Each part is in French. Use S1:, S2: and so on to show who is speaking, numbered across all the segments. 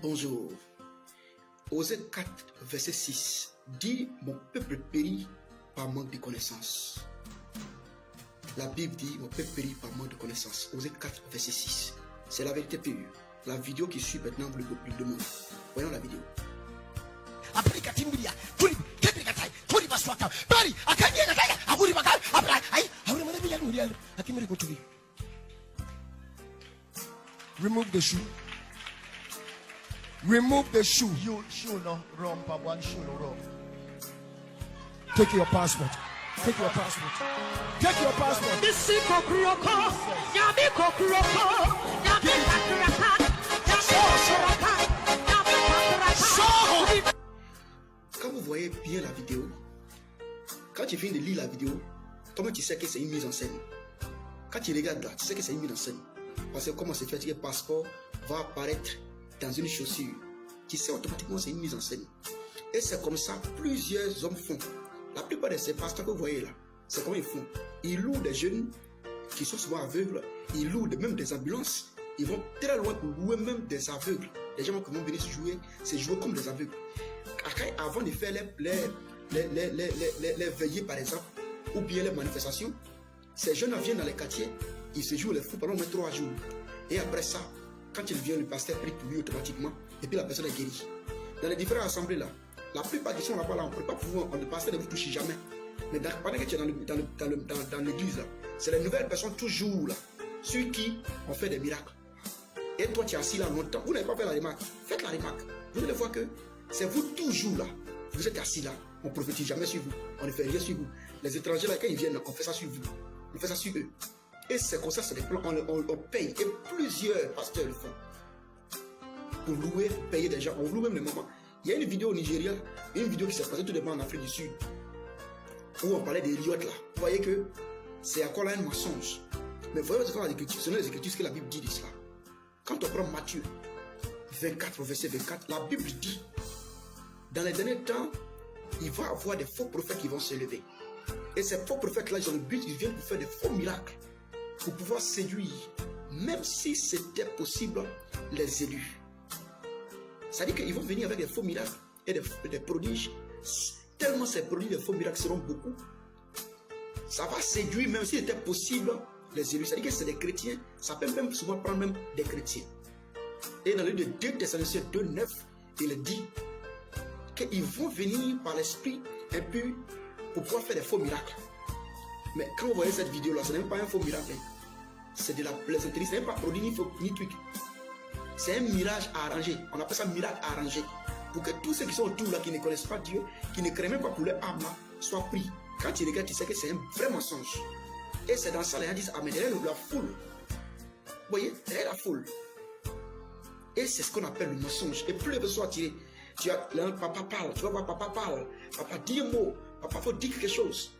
S1: Bonjour. Osée 4, verset 6 dit: mon peuple périt par manque de connaissance. La Bible dit: mon peuple périt par manque de connaissance. Osée 4, verset 6. C'est la vérité pure. La vidéo qui suit maintenant vous le demande. Voyons la vidéo.
S2: Remove the shoe. Remove the shoe.
S3: You shoe no wrong, but one shoe no wrong.
S2: Take your passport. Take your passport. Take your passport.
S1: Quand vous voyez bien la vidéo, quand tu viens de lire la vidéo, toi-même tu sais que c'est une mise en scène. Quand tu regardes là, tu sais que c'est une mise en scène. Parce que comment c'est fait que le passeport va apparaître dans une chaussure. Tu sais automatiquement c'est une mise en scène. Et c'est comme ça plusieurs hommes font. La plupart de ces pasteurs que vous voyez là, c'est comment ils font. Ils louent des jeunes qui sont souvent aveugles. Ils louent même des ambulances. Ils vont très loin pour louer même des aveugles. Les gens qui vont venir se jouer, c'est jouer comme des aveugles. Avant de faire les veillées par exemple, ou bien les manifestations, ces jeunes viennent dans les quartiers, ils se jouent les fous pendant 3 jours. Et après ça, quand il vient, le pasteur prie pour lui automatiquement, et puis la personne est guérie. Dans les différentes assemblées là, la plupart qui sont là-bas, là, on ne peut pas pouvoir, le pasteur ne vous touche jamais. Mais pendant que tu es dans l'église là, c'est les nouvelles personnes toujours là, ceux qui ont fait des miracles. Et toi tu es assis là longtemps, vous n'avez pas fait la remarque, faites la remarque. Vous allez voir que c'est vous toujours là, vous êtes assis là, on ne prophétise jamais sur vous, on ne fait rien sur vous. Les étrangers là, quand ils viennent, on fait ça sur vous, on fait ça sur eux. Et c'est comme ça, c'est des plans, on paye, et plusieurs pasteurs le font. Pour louer, payer des gens, on loue même les moments. Il y a une vidéo au Nigeria, une vidéo qui s'est passée tout dépend en Afrique du Sud, où on parlait des liottes là. Vous voyez que c'est encore là un mensonge. Mais voyez ce que les Écritures, ce que la Bible dit de cela. Quand on prend Matthieu 24, verset 24, la Bible dit, dans les derniers temps, il va y avoir des faux prophètes qui vont se lever. Et ces faux prophètes là, ils ont le but, ils viennent pour faire des faux miracles, pour pouvoir séduire, même si c'était possible, les élus. C'est-à-dire qu'ils vont venir avec des faux miracles et des prodiges. Tellement ces prodiges, des faux miracles seront beaucoup, ça va séduire, même si c'était possible, les élus. C'est-à-dire que c'est des chrétiens, ça peut même souvent prendre même des chrétiens. Et dans le livre de 2 Thessaloniciens 2, 9, il dit qu'ils vont venir par l'esprit un peu pour pouvoir faire des faux miracles. Mais quand vous voyez cette vidéo là, ce n'est même pas un faux miracle. C'est de la plaisanterie, ce n'est pas produit ni truc. C'est un mirage arrangé. On appelle ça miracle arrangé. Pour que tous ceux qui sont autour là, qui ne connaissent pas Dieu, qui ne craignent même pas pour leur âme là, soient pris. Quand tu regardes, tu sais que c'est un vrai mensonge. Et c'est dans ça, les gens disent: ah mais derrière la foule. Vous voyez, derrière la foule. Et c'est ce qu'on appelle le mensonge. Et plus les personnes sont attirées, tu as là, papa parle, tu vas voir, papa parle, papa dit un mot, papa faut dire quelque chose.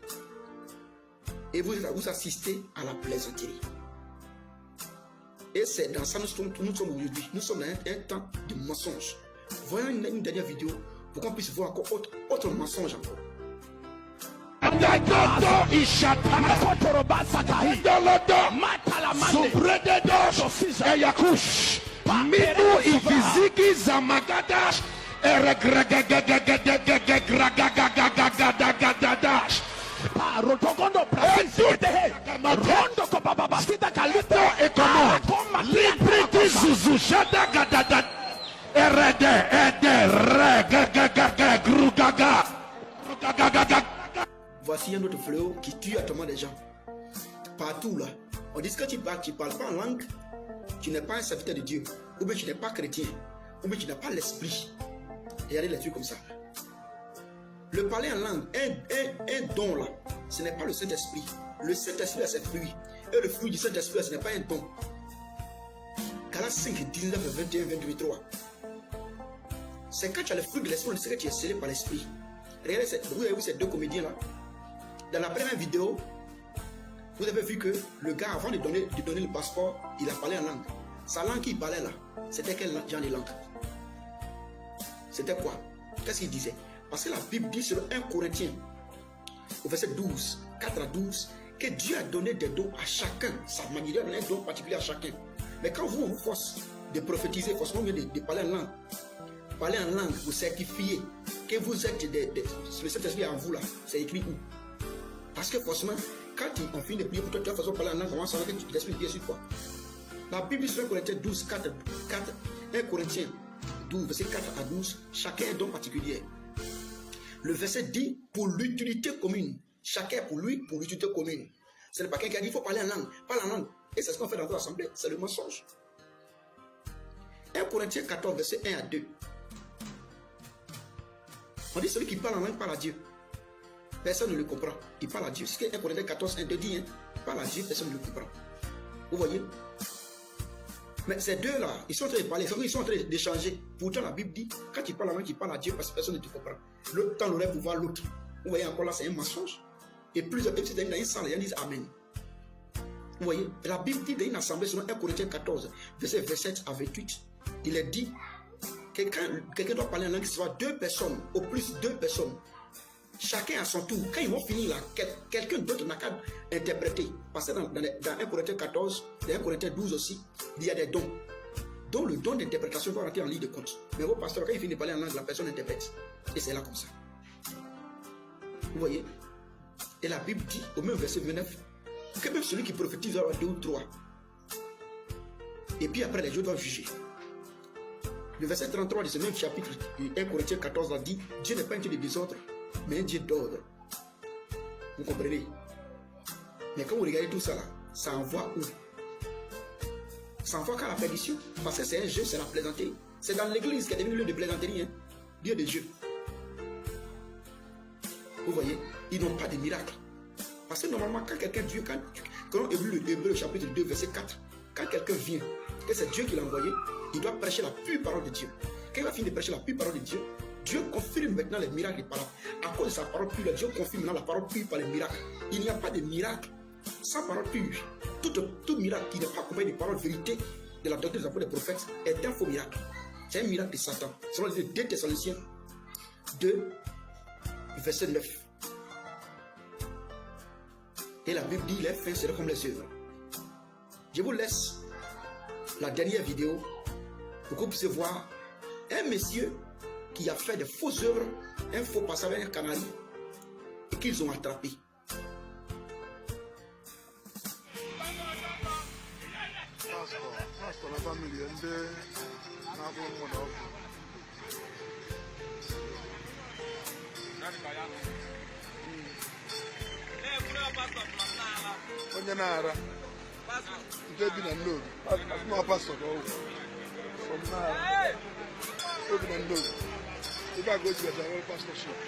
S1: Et vous assistez à la plaisanterie. Et c'est dans ça nous sommes aujourd'hui. Nous sommes dans un temps de mensonge. Voyons une dernière vidéo pour qu'on puisse voir encore autre mensonge encore. Voici un autre fléau qui tue actuellement des gens. Partout là. On dit que tu parles pas en langue, tu n'es pas un serviteur de Dieu, ou bien tu n'es pas chrétien, ou bien tu n'as pas l'esprit. Regardez les trucs comme ça. Le parler en langue, un don là, ce n'est pas le Saint-Esprit. Le Saint-Esprit a ses fruits. Et le fruit du Saint-Esprit, ce n'est pas un don. Galates 5, 19, 21, 23. C'est quand tu as le fruit de l'Esprit, c'est que tu es scellé par l'Esprit. Regardez, vous avez vu ces deux comédiens là. Dans la première vidéo, vous avez vu que le gars, avant de donner le passeport, il a parlé en langue. Sa langue qu'il parlait là, c'était quel genre de langue? C'était quoi? Qu'est-ce qu'il disait? Parce que la Bible dit sur 1 Corinthiens, au verset 12, 4 à 12, que Dieu a donné des dons à chacun. Sa manière de donner un don particulier à chacun. Mais quand vous, on vous force de prophétiser, forcément on vient de parler en langue. Parler en langue pour certifier que vous êtes le Saint-Esprit en vous là, c'est écrit où? Parce que forcément, quand on finit de prier pour toi, tu vas façon parler en langue, comment ça va que l'Esprit vient sur toi? La Bible sur 1 Corinthiens 12, 4, 1 Corinthiens 12, verset 4 à 12, chacun est un don particulier. Le verset dit pour l'utilité commune. Chacun pour lui, pour l'utilité commune. Ce n'est pas quelqu'un qui a dit il faut parler en langue, parle en langue. Et c'est ce qu'on fait dans notre assemblée, c'est le mensonge. 1 Corinthiens 14, verset 1 à 2. On dit celui qui parle en langue parle à Dieu. Personne ne le comprend. Il parle à Dieu. C'est ce que 1 Corinthiens 14, 1, 2 dit. Hein? Il parle à Dieu, personne ne le comprend. Vous voyez? Mais ces deux-là, ils sont en train de parler, ils sont en train d'échanger. Pourtant, la Bible dit, quand tu parles en langue, tu parles à Dieu parce que personne ne te comprend. L'autre temps, l'aurait pour voir l'autre. Vous voyez encore là, c'est un mensonge. Et plusieurs personnes dans une salle, ils disent Amen. Vous voyez? La Bible dit dans une assemblée, selon 1 Corinthiens 14, verset 27 à 28, il est dit, quelqu'un doit parler en langue, ce soit 2 personnes, au plus 2 personnes. Chacun à son tour. Quand ils vont finir là, quelqu'un d'autre n'a qu'à interpréter. Parce que dans 1 Corinthiens 14, dans 1 Corinthiens 12 aussi, il y a des dons. Donc le don d'interprétation doit rentrer en ligne de compte. Mais vos pasteurs, quand ils finissent de parler en langue, la personne interprète. Et c'est là comme ça. Vous voyez? Et la Bible dit, au même verset 29, que même celui qui prophétise doit avoir 2 ou 3. Et puis après, les dieux doivent juger. Le verset 33 de ce même chapitre, 1 Corinthiens 14, a dit, Dieu n'est pas un Dieu de désordre, mais un Dieu d'ordre. Vous comprenez? Mais quand vous regardez tout ça là, ça envoie où? Ça envoie qu'à la perdition. Parce que c'est un jeu, c'est la plaisanterie. C'est dans l'église qui est devenu lieu de plaisanterie. Hein? Dieu de Dieu. Vous voyez? Ils n'ont pas de miracle. Parce que normalement, quand quelqu'un Dieu, quand on évolue le chapitre 2, verset 4, quand quelqu'un vient, que c'est Dieu qui l'a envoyé, il doit prêcher la pure parole de Dieu. Quand il va finir de prêcher la pure parole de Dieu, Dieu confirme maintenant les miracles par là. À cause de sa parole pure, Dieu confirme maintenant la parole pure par les miracles. Il n'y a pas de miracle sans parole pure. Tout miracle qui n'est pas accompagné de paroles vérité de la doctrine des apôtres des prophètes est un faux miracle. C'est un miracle de Satan. Selon les 2 Thessaloniciens 2, verset 9. Et la Bible dit les faits seront comme les œuvres. Je vous laisse la dernière vidéo pour que vous puissiez voir un monsieur qui a fait de fausses œuvres, un faux passage avec un canari et qu'ils ont attrapé.
S2: Onye na-ara nke bi na Nnobi asụma pastọ ka ọgwụ from Nara obi na Nnobi ebe a ka o ji gaja nwere pastọship.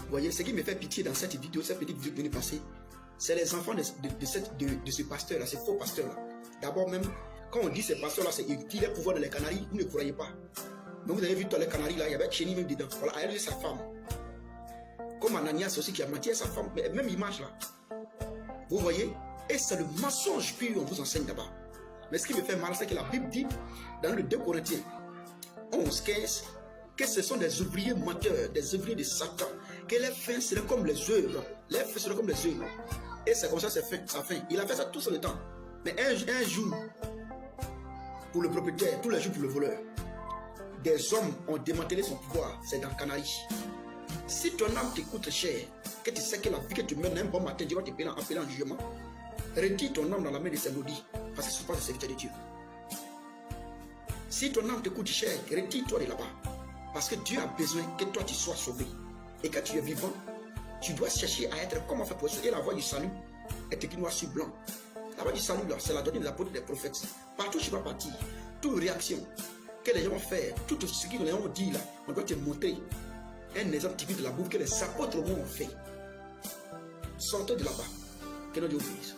S1: Vous voyez, ce qui me fait pitié dans cette vidéo, cette petite vidéo qui vient de passer, c'est les enfants de ce pasteur-là, ce faux pasteur-là. D'abord même, quand on dit ce pasteur-là, c'est qu'il est pouvoir dans les Canaries, vous ne croyez pas. Mais vous avez vu dans les Canaries, là, il y avait Chéni même dedans. Voilà, elle est sa femme. Comme Ananias aussi qui a menti à sa femme, mais même image là. Vous voyez? Et c'est le mensonge pur qu'on vous enseigne là-bas. Mais ce qui me fait mal, c'est que la Bible dit, dans le 2 Corinthiens 11, 15, que ce sont des ouvriers menteurs, des ouvriers de Satan, que les fins seraient comme les œuvres. Les fins seraient comme les œuvres. Et c'est comme ça, c'est sa fin. Il a fait ça tout son temps. Mais un jour, pour le propriétaire, tous les jours pour le voleur, des hommes ont démantelé son pouvoir. C'est dans Canaries. Si ton âme te coûte cher, que tu sais que la vie que tu mènes un bon matin, Dieu va te payer en jugement, Retire ton âme dans la main de ses maudits, parce que ce ne sont pas des serviteurs de Dieu. Si ton âme te coûte cher, retire-toi de là-bas. Parce que Dieu a besoin que toi tu sois sauvé. Et quand tu es vivant, tu dois chercher à être comment faire pour ça. Et la voie du salut est écrite noir sur blanc. La voie du salut, là, c'est la donnée des apôtres et des prophètes. Partout où tu vas partir, toute réaction que les gens vont faire, tout ce qu'ils vont dire là, on doit te montrer un exemple typique de la bouffe que les apôtres au monde ont fait. Sortez de là-bas. Que notre Dieu vous bénisse.